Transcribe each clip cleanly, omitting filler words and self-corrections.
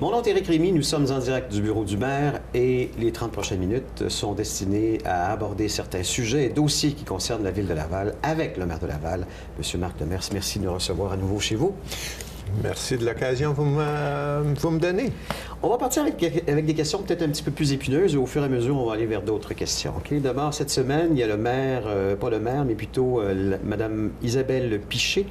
Mon nom est Éric Rémy, nous sommes en direct du bureau du maire et les 30 prochaines minutes sont destinées à aborder certains sujets et dossiers qui concernent la ville de Laval avec le maire de Laval, M. Marc Demers. Merci de nous recevoir à nouveau chez vous. Merci de l'occasion que vous me donnez. On va partir avec des questions peut-être un petit peu plus épineuses et au fur et à mesure, on va aller vers d'autres questions. Okay? D'abord, cette semaine, il y a le maire, pas le maire, mais plutôt Mme Isabelle Piché,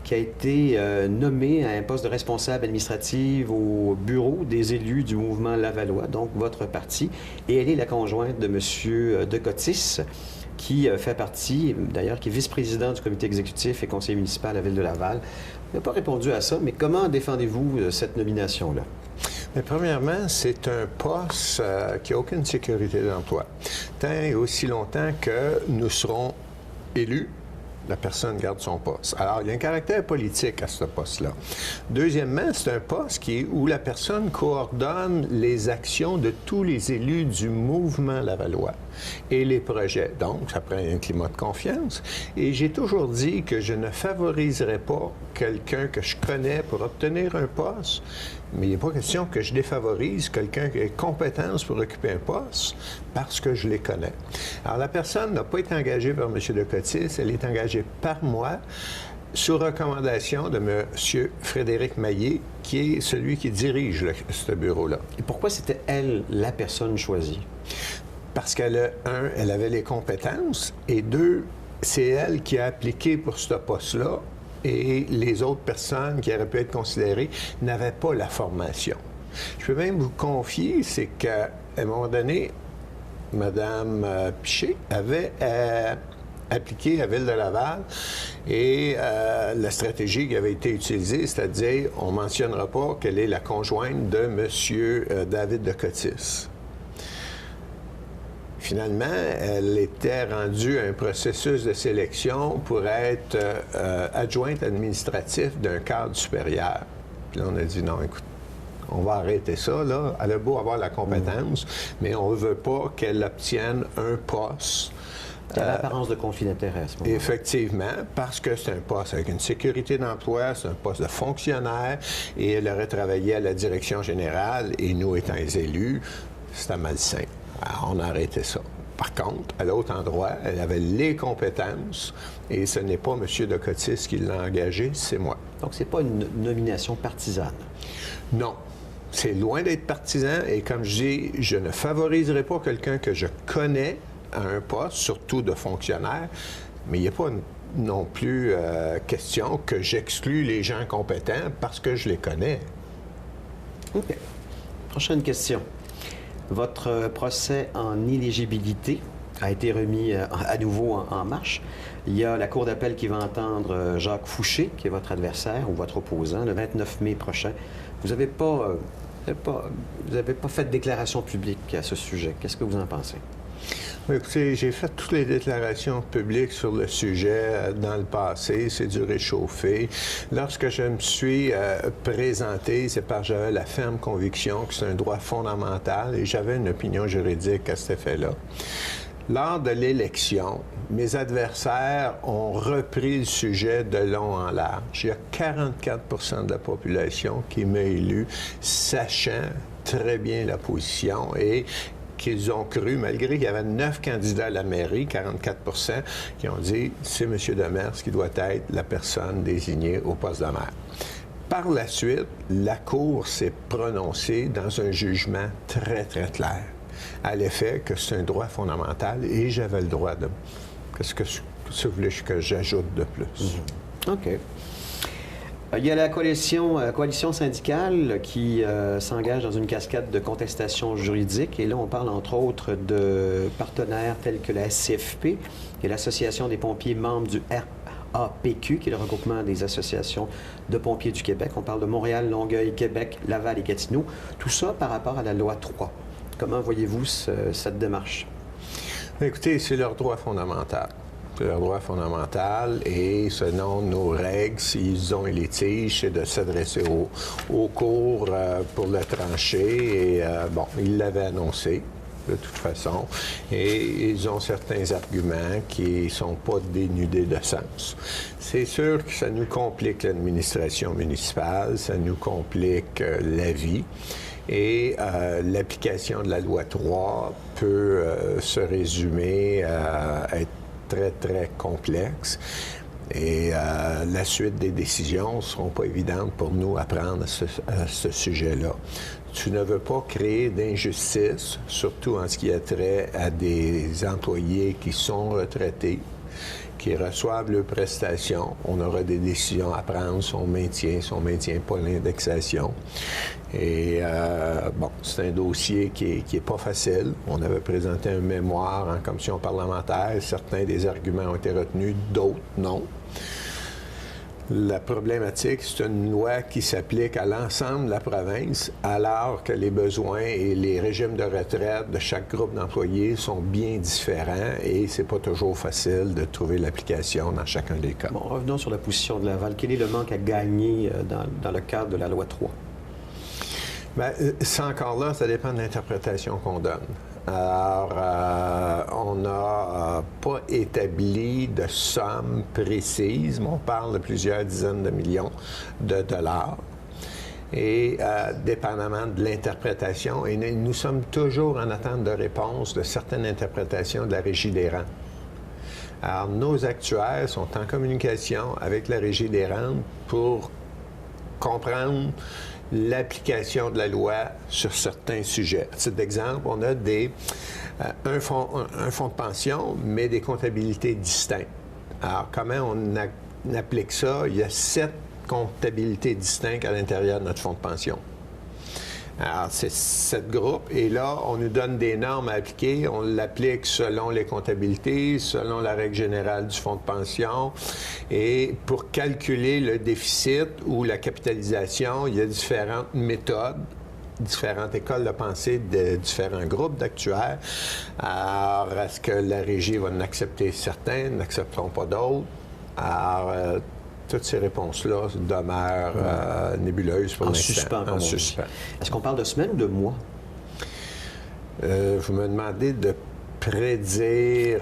qui a été nommée à un poste de responsable administrative au bureau des élus du mouvement lavallois, donc votre parti, et elle est la conjointe de M. Decotis, qui fait partie, d'ailleurs, qui est vice-président du comité exécutif et conseiller municipal à la ville de Laval. Vous n'avez pas répondu à ça, mais comment défendez-vous cette nomination-là? Mais premièrement, c'est un poste qui n'a aucune sécurité d'emploi. Tant et aussi longtemps que nous serons élus, la personne garde son poste. Alors, il y a un caractère politique à ce poste-là. Deuxièmement, c'est un poste où la personne coordonne les actions de tous les élus du mouvement lavallois et les projets. Donc, ça prend un climat de confiance. Et j'ai toujours dit que je ne favoriserai pas quelqu'un que je connais pour obtenir un poste, mais il n'est pas question que je défavorise quelqu'un qui a compétence pour occuper un poste parce que je les connais. Alors, la personne n'a pas été engagée par M. Decotis, elle est engagée par moi sous recommandation de M. Frédéric Maillet, qui est celui qui dirige ce bureau-là. Et pourquoi c'était elle, la personne choisie? Parce qu'elle, elle avait les compétences, et deux, c'est elle qui a appliqué pour ce poste-là, et les autres personnes qui auraient pu être considérées n'avaient pas la formation. Je peux même vous confier, c'est qu'à un moment donné, Mme Piché avait appliqué à Ville de Laval et la stratégie qui avait été utilisée, c'est-à-dire on ne mentionnera pas qu'elle est la conjointe de M. David Decotis. Finalement, elle était rendue à un processus de sélection pour être adjointe administrative d'un cadre supérieur. Puis là, on a dit non, écoute, on va arrêter ça, là. Elle a beau avoir la compétence, mais on ne veut pas qu'elle obtienne un poste. Il y a l'apparence de conflit d'intérêt à ce moment-là. Effectivement, parce que c'est un poste avec une sécurité d'emploi, c'est un poste de fonctionnaire, et elle aurait travaillé à la direction générale, et nous étant les élus, c'était malsain. Alors, on a arrêté ça. Par contre, à l'autre endroit, elle avait les compétences et ce n'est pas M. Decotis qui l'a engagé, c'est moi. Donc, ce n'est pas une nomination partisane? Non. C'est loin d'être partisan et comme je dis, je ne favoriserai pas quelqu'un que je connais à un poste, surtout de fonctionnaire, mais il n'y a pas non plus question que j'exclue les gens compétents parce que je les connais. OK. Prochaine question. Votre procès en inéligibilité a été remis à nouveau en marche. Il y a la Cour d'appel qui va entendre Jacques Fouché, qui est votre adversaire ou votre opposant, le 29 mai prochain. Vous n'avez pas fait de déclaration publique à ce sujet. Qu'est-ce que vous en pensez? Écoutez, j'ai fait toutes les déclarations publiques sur le sujet dans le passé. C'est du réchauffé. Lorsque je me suis présenté, c'est parce que j'avais la ferme conviction que c'est un droit fondamental et j'avais une opinion juridique à cet effet-là. Lors de l'élection, mes adversaires ont repris le sujet de long en large. Il y a 44 de la population qui m'a élu, sachant très bien la position et qu'ils ont cru, malgré qu'il y avait 9 candidats à la mairie, 44 qui ont dit « c'est M. Demers qui doit être la personne désignée au poste de maire ». Par la suite, la Cour s'est prononcée dans un jugement très, très clair, à l'effet que c'est un droit fondamental et j'avais le droit de... Qu'est-ce que vous voulez que j'ajoute de plus? OK. Il y a la coalition syndicale qui s'engage dans une cascade de contestations juridiques. Et là, on parle entre autres de partenaires tels que la SCFP et l'Association des pompiers membres du RAPQ, qui est le regroupement des associations de pompiers du Québec. On parle de Montréal, Longueuil, Québec, Laval et Gatineau. Tout ça par rapport à la loi 3. Comment voyez-vous cette démarche? Écoutez, c'est leur droit fondamental. C'est leur droit fondamental et selon nos règles, s'ils ont un litige, c'est de s'adresser aux cours pour le trancher. Et bon, ils l'avaient annoncé. de toute façon. Et ils ont certains arguments qui ne sont pas dénudés de sens. C'est sûr que ça nous complique l'administration municipale, ça nous complique la vie. Et l'application de la loi 3 peut se résumer à être très, très complexe. Et la suite des décisions ne seront pas évidentes pour nous à prendre à ce sujet-là. Tu ne veux pas créer d'injustice, surtout en ce qui a trait à des employés qui sont retraités, qui reçoivent leurs prestations. On aura des décisions à prendre, son maintien, pas l'indexation. Et bon, c'est un dossier qui est pas facile. On avait présenté un mémoire en commission parlementaire. Certains des arguments ont été retenus, d'autres non. La problématique, c'est une loi qui s'applique à l'ensemble de la province, alors que les besoins et les régimes de retraite de chaque groupe d'employés sont bien différents et c'est pas toujours facile de trouver l'application dans chacun des cas. Bon, revenons sur la position de Laval. Quel est le manque à gagner dans le cadre de la loi 3? Bien, ça encore là, ça dépend de l'interprétation qu'on donne. Alors, on n'a pas établi de somme précise, mais on parle de plusieurs dizaines de millions de dollars. Et dépendamment de l'interprétation, et nous sommes toujours en attente de réponse de certaines interprétations de la Régie des rentes. Alors, nos actuaires sont en communication avec la Régie des rentes pour comprendre l'application de la loi sur certains sujets. À titre d'exemple, on a un fonds de pension, mais des comptabilités distinctes. Alors, comment on applique ça? Il y a 7 comptabilités distinctes à l'intérieur de notre fonds de pension. Alors, c'est 7 groupes. Et là, on nous donne des normes à appliquer. On l'applique selon les comptabilités, selon la règle générale du fonds de pension. Et pour calculer le déficit ou la capitalisation, il y a différentes méthodes, différentes écoles de pensée de différents groupes d'actuaires. Alors, est-ce que la Régie va en accepter certains, n'accepteront pas d'autres? Alors, toutes ces réponses-là demeurent nébuleuses pour l'instant. En suspens. Est-ce qu'on parle de semaines ou de mois? Vous me demandez de prédire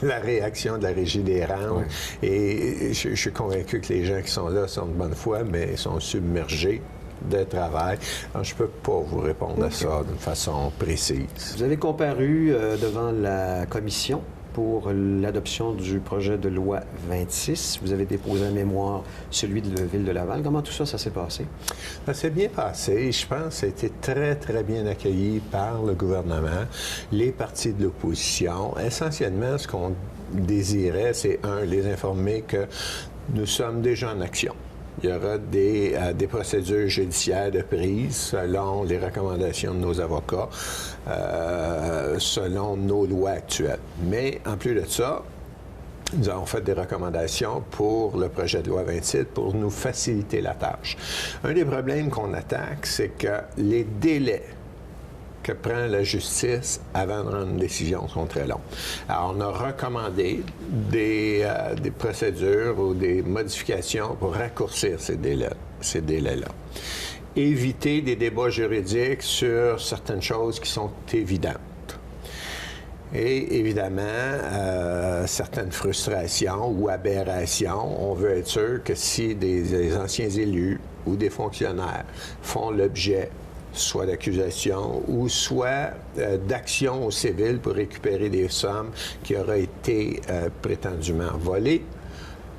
la réaction de la Régie des rentes. Oui. Et je suis convaincu que les gens qui sont là sont de bonne foi, mais sont submergés de travail. Alors, je ne peux pas vous répondre à ça d'une façon précise. Vous avez comparu devant la commission pour l'adoption du projet de loi 26. Vous avez déposé un mémoire, celui de la Ville de Laval. Comment tout ça s'est passé? Ça s'est bien passé. Je pense que ça a été très, très bien accueilli par le gouvernement, les partis de l'opposition. Essentiellement, ce qu'on désirait, c'est, les informer que nous sommes déjà en action. Il y aura des procédures judiciaires de prise selon les recommandations de nos avocats, selon nos lois actuelles. Mais en plus de ça, nous avons fait des recommandations pour le projet de loi 27 pour nous faciliter la tâche. Un des problèmes qu'on attaque, c'est que les délais que prend la justice avant de rendre une décision sont très longs. Alors, on a recommandé des procédures ou des modifications pour raccourcir ces délais-là. Éviter des débats juridiques sur certaines choses qui sont évidentes. Et évidemment, certaines frustrations ou aberrations, on veut être sûr que si des anciens élus ou des fonctionnaires font l'objet soit d'accusations ou soit d'actions au civil pour récupérer des sommes qui auraient été prétendument volées,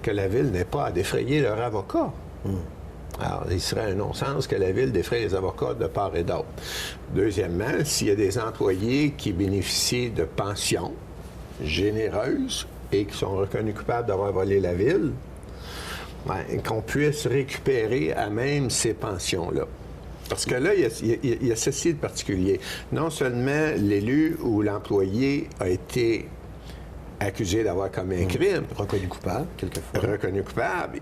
que la Ville n'ait pas à défrayer leur avocat. Alors, il serait un non-sens que la Ville défraie les avocats de part et d'autre. Deuxièmement, s'il y a des employés qui bénéficient de pensions généreuses et qui sont reconnus coupables d'avoir volé la Ville, bien, qu'on puisse récupérer à même ces pensions-là. Parce que là, il y a ceci de particulier. Non seulement l'élu ou l'employé a été accusé d'avoir commis un crime. Reconnu coupable, quelquefois. Reconnu coupable.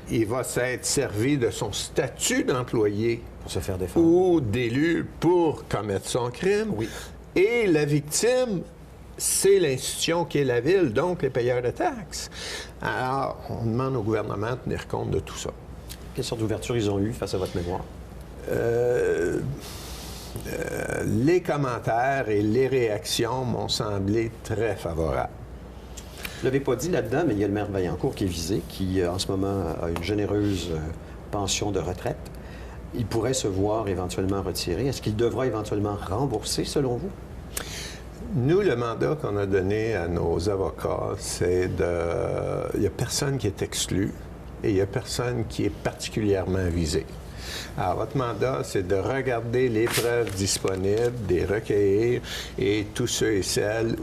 Il va s'être servi de son statut d'employé pour se faire défendre. Ou d'élu pour commettre son crime. Oui. Et la victime, c'est l'institution qui est la Ville, donc les payeurs de taxes. Alors, on demande au gouvernement de tenir compte de tout ça. Quelle sorte d'ouverture ils ont eu face à votre mémoire? les commentaires et les réactions m'ont semblé très favorables. Je ne l'avais pas dit là-dedans, mais il y a le maire Vaillancourt qui est visé, qui en ce moment a une généreuse pension de retraite. Il pourrait se voir éventuellement retiré. Est-ce qu'il devra éventuellement rembourser, selon vous? Nous, le mandat qu'on a donné à nos avocats, c'est de... Il n'y a personne qui est exclu et il n'y a personne qui est particulièrement visé. Alors, votre mandat, c'est de regarder les preuves disponibles, de les recueillir et tous ceux et celles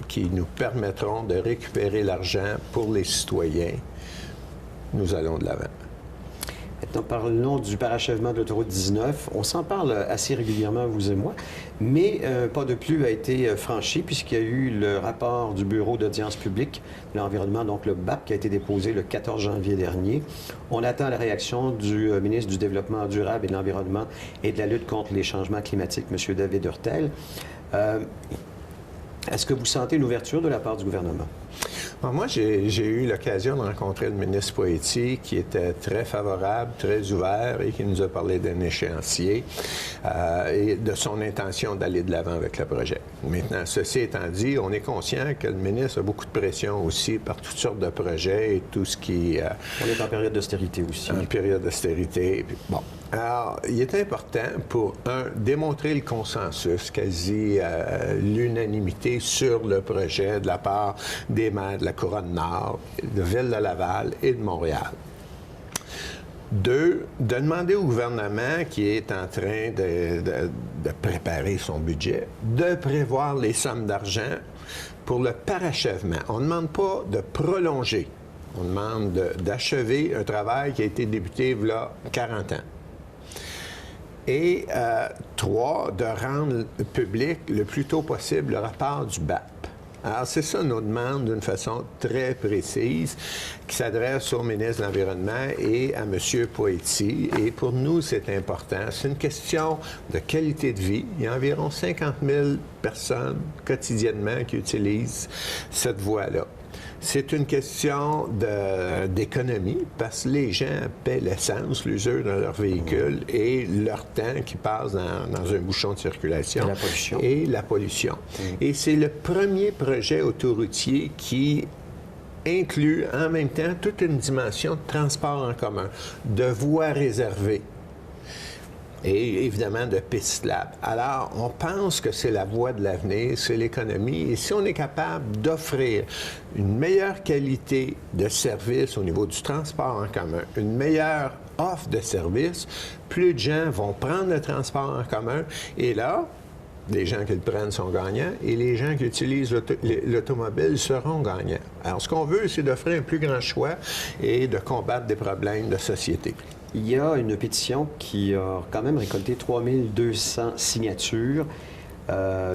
qui nous permettront de récupérer l'argent pour les citoyens. Nous allons de l'avant. Maintenant, parlons du parachèvement de l'autoroute 19. On s'en parle assez régulièrement, vous et moi, mais pas de plus a été franchi puisqu'il y a eu le rapport du Bureau d'audience publique de l'environnement, donc le BAP, qui a été déposé le 14 janvier dernier. On attend la réaction du ministre du Développement durable et de l'Environnement et de la lutte contre les changements climatiques, M. David Hurtel. Est-ce que vous sentez l'ouverture de la part du gouvernement? Moi, j'ai eu l'occasion de rencontrer le ministre Poitier qui était très favorable, très ouvert et qui nous a parlé d'un échéancier et de son intention d'aller de l'avant avec le projet. Maintenant, ceci étant dit, on est conscient que le ministre a beaucoup de pression aussi par toutes sortes de projets et tout ce qui... On est en période d'austérité aussi. En période d'austérité. Bon. Alors, il est important pour, démontrer le consensus, quasi l'unanimité sur le projet de la part des maires de la Couronne-Nord, de Ville-de-Laval et de Montréal. 2, de demander au gouvernement qui est en train de préparer son budget, de prévoir les sommes d'argent pour le parachèvement. On ne demande pas de prolonger, on demande d'achever un travail qui a été débuté il y a 40 ans. Et 3, de rendre public le plus tôt possible le rapport du BAP. Alors, c'est ça nos demandes d'une façon très précise qui s'adresse au ministre de l'Environnement et à M. Poitier. Et pour nous, c'est important. C'est une question de qualité de vie. Il y a environ 50 000 personnes quotidiennement qui utilisent cette voie-là. C'est une question d'économie parce que les gens paient l'essence, l'usure dans leur véhicule et leur temps qui passe dans un bouchon de circulation. Et la pollution. Et c'est le premier projet autoroutier qui inclut en même temps toute une dimension de transport en commun, de voies réservées. Et évidemment de pistes cyclables. Alors, on pense que c'est la voie de l'avenir, c'est l'économie. Et si on est capable d'offrir une meilleure qualité de service au niveau du transport en commun, une meilleure offre de service, plus de gens vont prendre le transport en commun. Et là, les gens qui le prennent sont gagnants et les gens qui utilisent l'automobile seront gagnants. Alors, ce qu'on veut, c'est d'offrir un plus grand choix et de combattre des problèmes de société. Il y a une pétition qui a quand même récolté 3200 signatures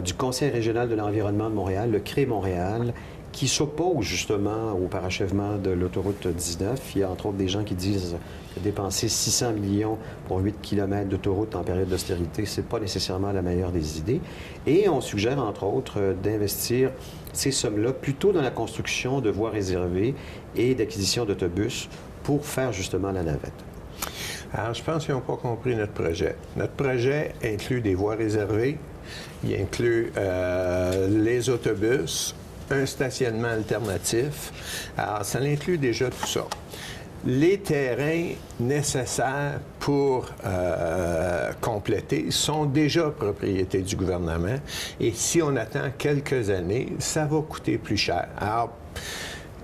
du Conseil régional de l'environnement de Montréal, le CRE Montréal, qui s'oppose justement au parachèvement de l'autoroute 19. Il y a entre autres des gens qui disent que dépenser 600 millions pour 8 km d'autoroute en période d'austérité, c'est pas nécessairement la meilleure des idées. Et on suggère entre autres d'investir ces sommes-là plutôt dans la construction de voies réservées et d'acquisition d'autobus pour faire justement la navette. Alors, je pense qu'ils n'ont pas compris notre projet. Notre projet inclut des voies réservées, il inclut les autobus, un stationnement alternatif. Alors, ça inclut déjà tout ça. Les terrains nécessaires pour compléter sont déjà propriété du gouvernement. Et si on attend quelques années, ça va coûter plus cher. Alors,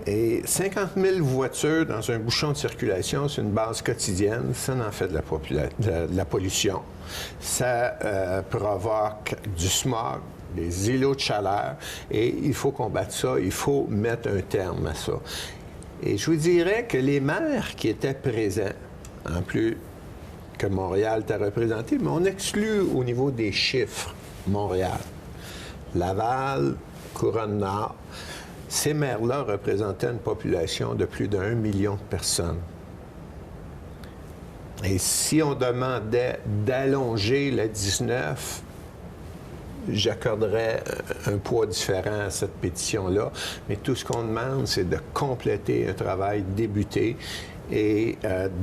et 50 000 voitures dans un bouchon de circulation, c'est une base quotidienne, ça en fait de la pollution. Ça provoque du smog, des îlots de chaleur, et il faut combattre ça, il faut mettre un terme à ça. Et je vous dirais que les maires qui étaient présents, en plus que Montréal était représenté, mais on exclut au niveau des chiffres Montréal, Laval, Couronne-Nord. Ces maires-là représentaient une population de plus d'1 million de personnes. Et si on demandait d'allonger la 19, j'accorderais un poids différent à cette pétition-là. Mais tout ce qu'on demande, c'est de compléter un travail débuté et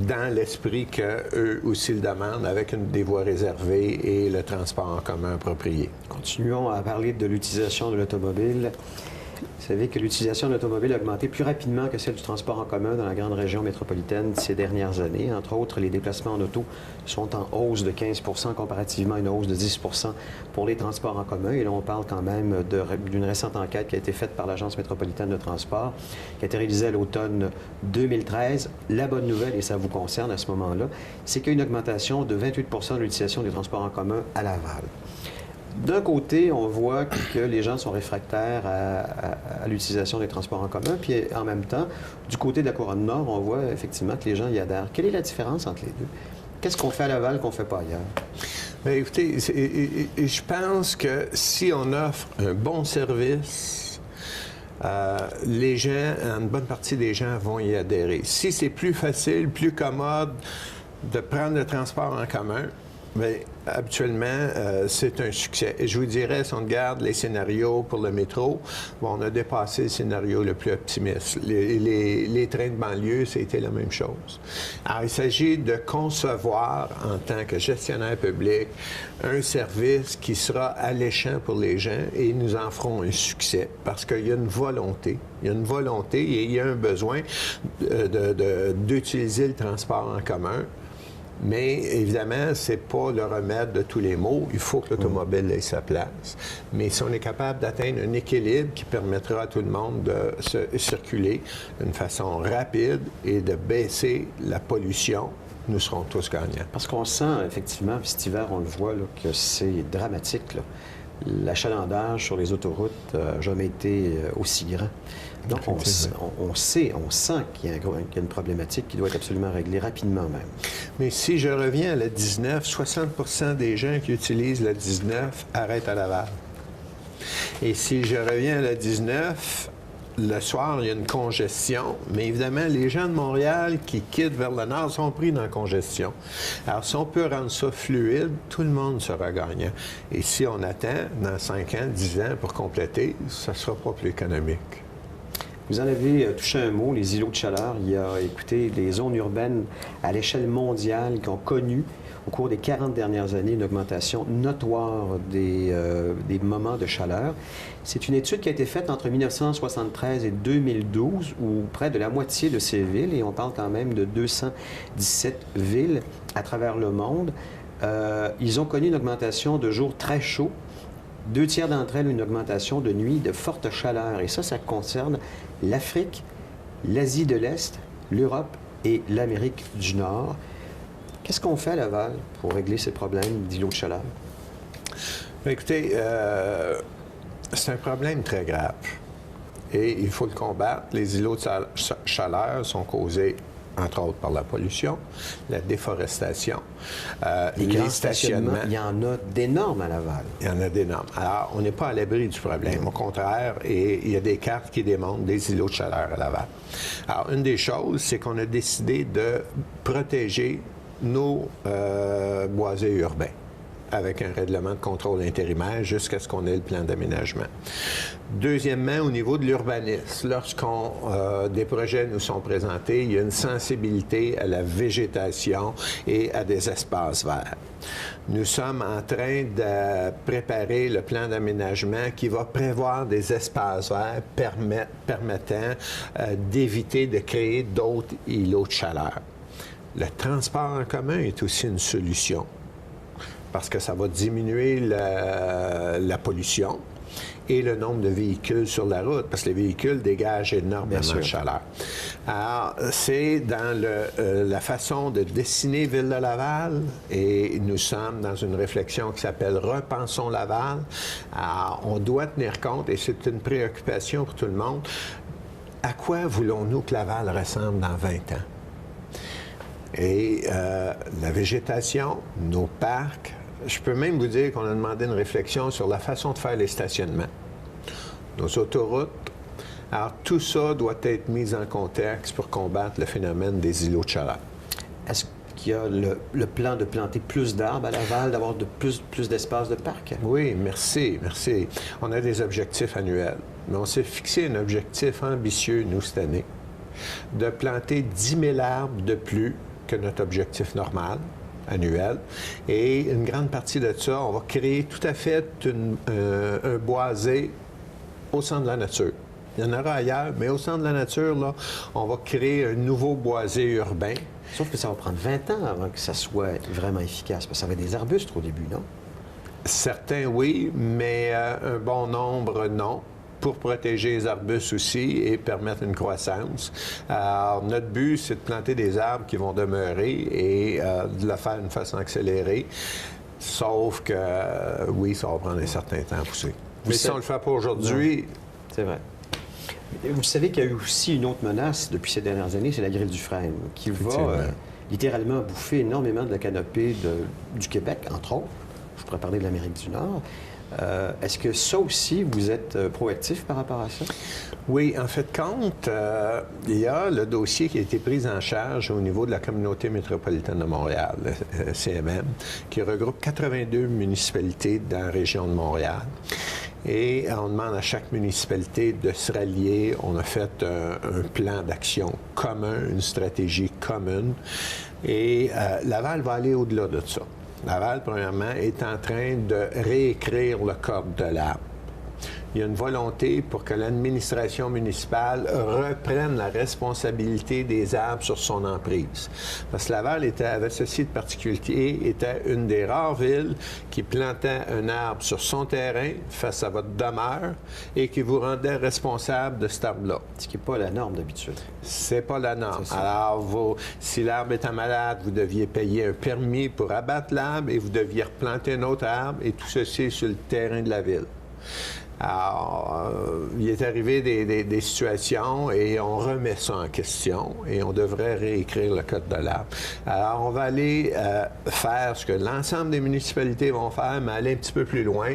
dans l'esprit qu'eux aussi le demandent, avec des voies réservées et le transport en commun approprié. Continuons à parler de l'utilisation de l'automobile. Vous savez que l'utilisation de l'automobile a augmenté plus rapidement que celle du transport en commun dans la grande région métropolitaine ces dernières années. Entre autres, les déplacements en auto sont en hausse de 15 comparativement à une hausse de 10 pour les transports en commun. Et là, on parle quand même d'une récente enquête qui a été faite par l'Agence métropolitaine de transport, qui a été réalisée à l'automne 2013. La bonne nouvelle, et ça vous concerne à ce moment-là, c'est qu'il y a une augmentation de 28 de l'utilisation des transports en commun à Laval. D'un côté, on voit que les gens sont réfractaires à l'utilisation des transports en commun, puis en même temps, du côté de la Couronne-Nord, on voit effectivement que les gens y adhèrent. Quelle est la différence entre les deux? Qu'est-ce qu'on fait à Laval qu'on ne fait pas ailleurs? Bien, écoutez, je pense que si on offre un bon service, les gens, une bonne partie des gens vont y adhérer. Si c'est plus facile, plus commode de prendre le transport en commun, bien, habituellement, c'est un succès. Et je vous dirais, si on regarde les scénarios pour le métro, bon, on a dépassé le scénario le plus optimiste. Les trains de banlieue, c'était la même chose. Alors, il s'agit de concevoir, en tant que gestionnaire public, un service qui sera alléchant pour les gens et nous en ferons un succès parce qu'il y a une volonté. Il y a une volonté et il y a un besoin d'utiliser le transport en commun. Mais évidemment, ce n'est pas le remède de tous les maux. Il faut que l'automobile ait sa place. Mais si on est capable d'atteindre un équilibre qui permettra à tout le monde de circuler d'une façon rapide et de baisser la pollution, nous serons tous gagnants. Parce qu'on sent, effectivement, puis cet hiver, on le voit, là, que c'est dramatique, là. L'achalandage sur les autoroutes n'a jamais été aussi grand. Donc, on sent qu'il y a une problématique qui doit être absolument réglée rapidement même. Mais si je reviens à la 19, 60 des gens qui utilisent la 19 arrêtent à Laval. Et si je reviens à la 19, le soir, il y a une congestion, mais évidemment, les gens de Montréal qui quittent vers le nord sont pris dans la congestion. Alors, si on peut rendre ça fluide, tout le monde sera gagnant. Et si on attend dans 5 ans, 10 ans pour compléter, ça ne sera pas plus économique. Vous en avez touché un mot, les îlots de chaleur. Il y a, écoutez, les zones urbaines à l'échelle mondiale qui ont connu au cours des 40 dernières années une augmentation notoire des moments de chaleur. C'est une étude qui a été faite entre 1973 et 2012, où près de la moitié de ces villes, et on parle quand même de 217 villes à travers le monde, ils ont connu une augmentation de jours très chauds. 2 tiers d'entre elles, une augmentation de nuits de forte chaleur. Et ça concerne l'Afrique, l'Asie de l'Est, l'Europe et l'Amérique du Nord. Qu'est-ce qu'on fait à Laval pour régler ces problèmes d'îlots de chaleur? Écoutez, c'est un problème très grave. Et il faut le combattre. Les îlots de chaleur sont causés, entre autres, par la pollution, la déforestation, les stationnements. Il y en a d'énormes à Laval. Il y en a d'énormes. Alors, on n'est pas à l'abri du problème. Au contraire, et il y a des cartes qui démontrent des îlots de chaleur à Laval. Alors, une des choses, c'est qu'on a décidé de protéger nos boisés urbains avec un règlement de contrôle intérimaire jusqu'à ce qu'on ait le plan d'aménagement. Deuxièmement, au niveau de l'urbanisme, des projets nous sont présentés, il y a une sensibilité à la végétation et à des espaces verts. Nous sommes en train de préparer le plan d'aménagement qui va prévoir des espaces verts permettant d'éviter de créer d'autres îlots de chaleur. Le transport en commun est aussi une solution parce que ça va diminuer la pollution et le nombre de véhicules sur la route, parce que les véhicules dégagent énormément de chaleur. Alors, c'est dans la façon de dessiner Ville de Laval, et nous sommes dans une réflexion qui s'appelle « Repensons Laval ». Alors, on doit tenir compte, et c'est une préoccupation pour tout le monde, à quoi voulons-nous que Laval ressemble dans 20 ans? Et la végétation, nos parcs, je peux même vous dire qu'on a demandé une réflexion sur la façon de faire les stationnements, nos autoroutes. Alors, tout ça doit être mis en contexte pour combattre le phénomène des îlots de chaleur. Est-ce qu'il y a le plan de planter plus d'arbres à Laval, d'avoir plus d'espace de parc? Oui, merci. On a des objectifs annuels, mais on s'est fixé un objectif ambitieux, nous, cette année. de planter 10 000 arbres de plus que notre objectif normal annuel. Et une grande partie de ça, on va créer tout à fait un boisé au centre de la nature. Il y en aura ailleurs, mais au centre de la nature, là, on va créer un nouveau boisé urbain. Sauf que ça va prendre 20 ans avant que ça soit vraiment efficace, parce que ça va être des arbustes au début, non? Certains, oui, mais un bon nombre, non, pour protéger les arbustes aussi et permettre une croissance. Alors, notre but, c'est de planter des arbres qui vont demeurer et de le faire d'une façon accélérée, sauf que, oui, ça va prendre un certain temps à pousser. Mais si on ne le fait pas aujourd'hui... C'est vrai. Vous savez qu'il y a eu aussi une autre menace depuis ces dernières années, c'est la grille du frêne, qui va littéralement bouffer énormément de la canopée du Québec, entre autres. Je pourrais parler de l'Amérique du Nord. Est-ce que ça aussi, vous êtes proactif par rapport à ça? Oui, en fait, compte, il y a le dossier qui a été pris en charge au niveau de la communauté métropolitaine de Montréal, le CMM, qui regroupe 82 municipalités dans la région de Montréal. Et on demande à chaque municipalité de se rallier. On a fait un plan d'action commun, une stratégie commune. Et Laval va aller au-delà de ça. Laval, premièrement, est en train de réécrire le code de l'arbre. Il y a une volonté pour que l'administration municipale reprenne la responsabilité des arbres sur son emprise. Parce que Laval avait ceci de particularité, était une des rares villes qui plantait un arbre sur son terrain face à votre demeure et qui vous rendait responsable de cet arbre-là. Ce qui n'est pas la norme d'habitude. C'est pas la norme. Alors, si l'arbre était malade, vous deviez payer un permis pour abattre l'arbre et vous deviez replanter un autre arbre et tout ceci sur le terrain de la ville. Alors, il est arrivé des situations et on remet ça en question et on devrait réécrire le code de l'arbre. Alors, on va aller faire ce que l'ensemble des municipalités vont faire, mais aller un petit peu plus loin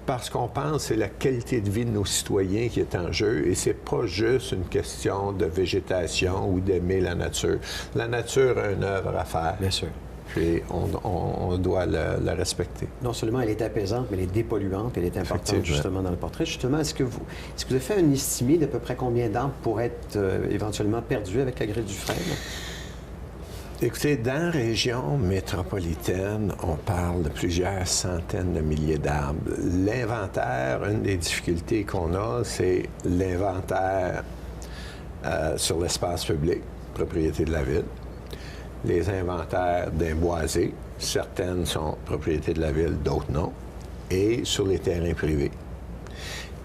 parce qu'on pense que c'est la qualité de vie de nos citoyens qui est en jeu et c'est pas juste une question de végétation ou d'aimer la nature. La nature a une œuvre à faire. Bien sûr. Puis on doit la respecter. Non seulement elle est apaisante, mais elle est dépolluante, elle est importante justement dans le portrait. Justement, est-ce que vous avez fait un estimé d'à peu près combien d'arbres pourraient être éventuellement perdus avec la grille du frêne? Écoutez, dans la région métropolitaine, on parle de plusieurs centaines de milliers d'arbres. L'inventaire, une des difficultés qu'on a, c'est l'inventaire sur l'espace public, propriété de la ville. Les inventaires d'un boisé, certaines sont propriété de la ville, d'autres non, et sur les terrains privés.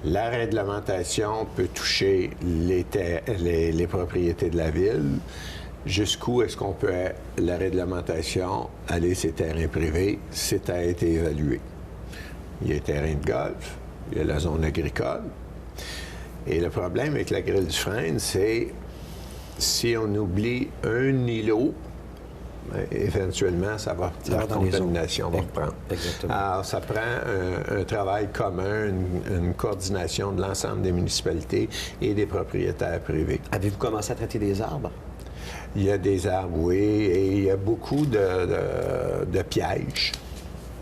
La réglementation peut toucher les propriétés de la ville. Jusqu'où est-ce qu'on peut, la réglementation, aller ces terrains privés? C'est à être évalué. Il y a les terrains de golf, il y a la zone agricole. Et le problème avec la grille du frêne, c'est si on oublie un îlot, éventuellement, la contamination va reprendre. Exactement. Alors, ça prend un travail commun, une coordination de l'ensemble des municipalités et des propriétaires privés. Avez-vous commencé à traiter des arbres? Il y a des arbres, oui, et il y a beaucoup de pièges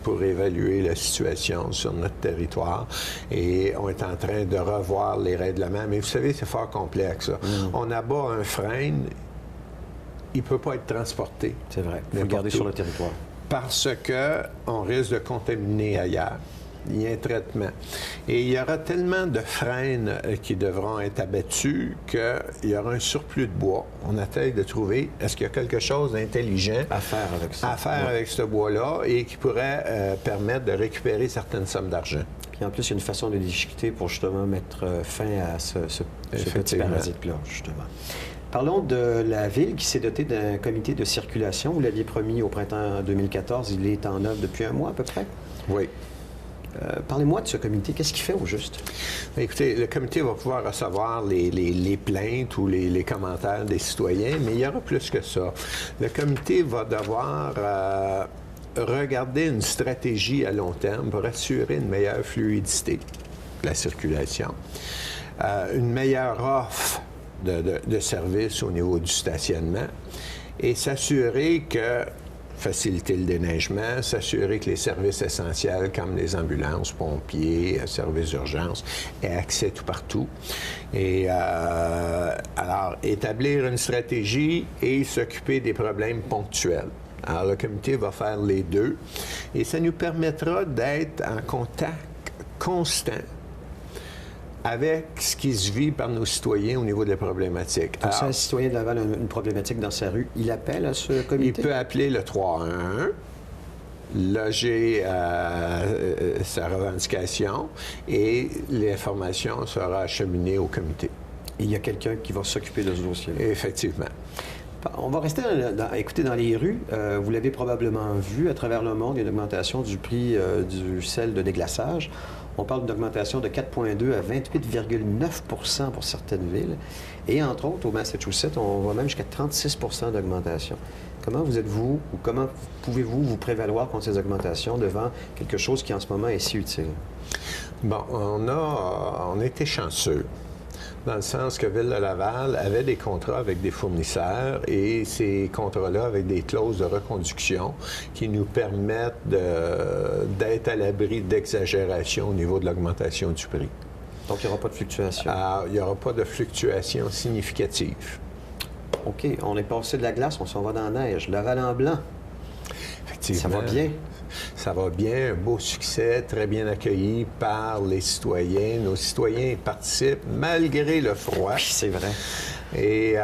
pour évaluer la situation sur notre territoire. Et on est en train de revoir les règlements. Mais vous savez, c'est fort complexe. On abat un frêne, il ne peut pas être transporté. C'est vrai. Il faut le garder sur le territoire. Parce qu'on risque de contaminer ailleurs. Il y a un traitement. Et il y aura tellement de frênes qui devront être abattus qu'il y aura un surplus de bois. On essaie de trouver, est-ce qu'il y a quelque chose d'intelligent à faire avec ça. À faire avec ce bois-là et qui pourrait permettre de récupérer certaines sommes d'argent. Puis en plus, il y a une façon de discuter pour justement mettre fin à ce petit parasite-là, justement. Parlons de la Ville qui s'est dotée d'un comité de circulation. Vous l'aviez promis au printemps 2014. Il est en œuvre depuis un mois à peu près. Oui. Parlez-moi de ce comité. Qu'est-ce qu'il fait au juste? Écoutez, le comité va pouvoir recevoir les plaintes ou les commentaires des citoyens, mais il y aura plus que ça. Le comité va devoir regarder une stratégie à long terme pour assurer une meilleure fluidité de la circulation, une meilleure offre de services au niveau du stationnement et s'assurer que faciliter le déneigement, s'assurer que les services essentiels comme les ambulances, pompiers, services d'urgence aient accès tout partout. Et alors, établir une stratégie et s'occuper des problèmes ponctuels. Alors, le comité va faire les deux et ça nous permettra d'être en contact constant avec ce qui se vit par nos citoyens au niveau des problématiques. Donc, si un citoyen de Laval a une problématique dans sa rue, il appelle à ce comité? Il peut appeler le 311, loger sa revendication et l'information sera acheminée au comité. Et il y a quelqu'un qui va s'occuper de ce dossier-là? Effectivement. On va rester écoutez, dans les rues. Vous l'avez probablement vu à travers le monde, il y a une augmentation du prix du sel de déglaçage. On parle d'une augmentation de 4,2 à 28,9 pour certaines villes. Et entre autres, au Massachusetts, on va même jusqu'à 36 d'augmentation. Comment vous êtes-vous, ou comment pouvez-vous vous prévaloir contre ces augmentations devant quelque chose qui en ce moment est si utile? Bon, on était chanceux, dans le sens que Ville de Laval avait des contrats avec des fournisseurs et ces contrats-là avec des clauses de reconduction qui nous permettent d'être à l'abri d'exagération au niveau de l'augmentation du prix. Donc, il n'y aura pas de fluctuation? Il n'y aura pas de fluctuation significative. OK, on est passé de la glace, on s'en va dans la neige. Laval en blanc. Effectivement. Ça va bien? Ça va bien, un beau succès, très bien accueilli par les citoyens. Nos citoyens participent malgré le froid. Oui, c'est vrai. Et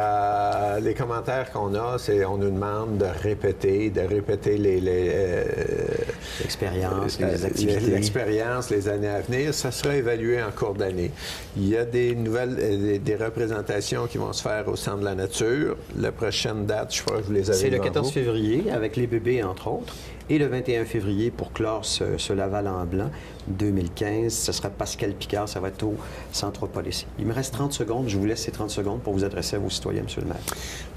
les commentaires qu'on a, c'est on nous demande de répéter l'expérience, les activités. L'expérience, les années à venir. Ça sera évalué en cours d'année. Il y a des nouvelles, des représentations qui vont se faire au Centre de la nature. La prochaine date, je crois que vous les avez C'est le devant 14 vous. février, avec les bébés, entre autres. Et le 21 février, pour clore ce Laval en blanc 2015, ce sera Pascal Picard, ça va être au Centropolis. Il me reste 30 secondes, je vous laisse ces 30 secondes pour vous adresser à vos citoyens, M. le maire.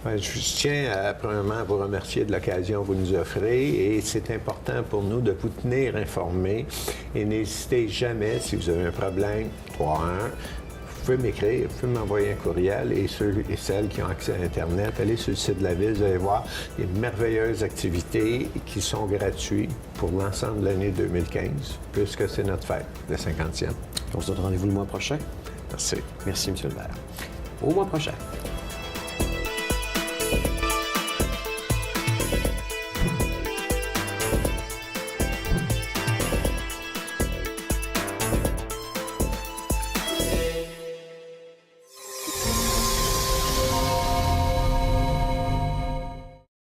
Bien, je tiens, premièrement, à vous remercier de l'occasion que vous nous offrez et c'est important pour nous de vous tenir informés et n'hésitez jamais, si vous avez un problème, 311, vous pouvez m'écrire, vous pouvez m'envoyer un courriel et ceux et celles qui ont accès à Internet, allez sur le site de la Ville, vous allez voir des merveilleuses activités qui sont gratuites pour l'ensemble de l'année 2015, puisque c'est notre fête, le 50e. On se donne rendez-vous le mois prochain. Merci. Merci, M. le maire. Au mois prochain.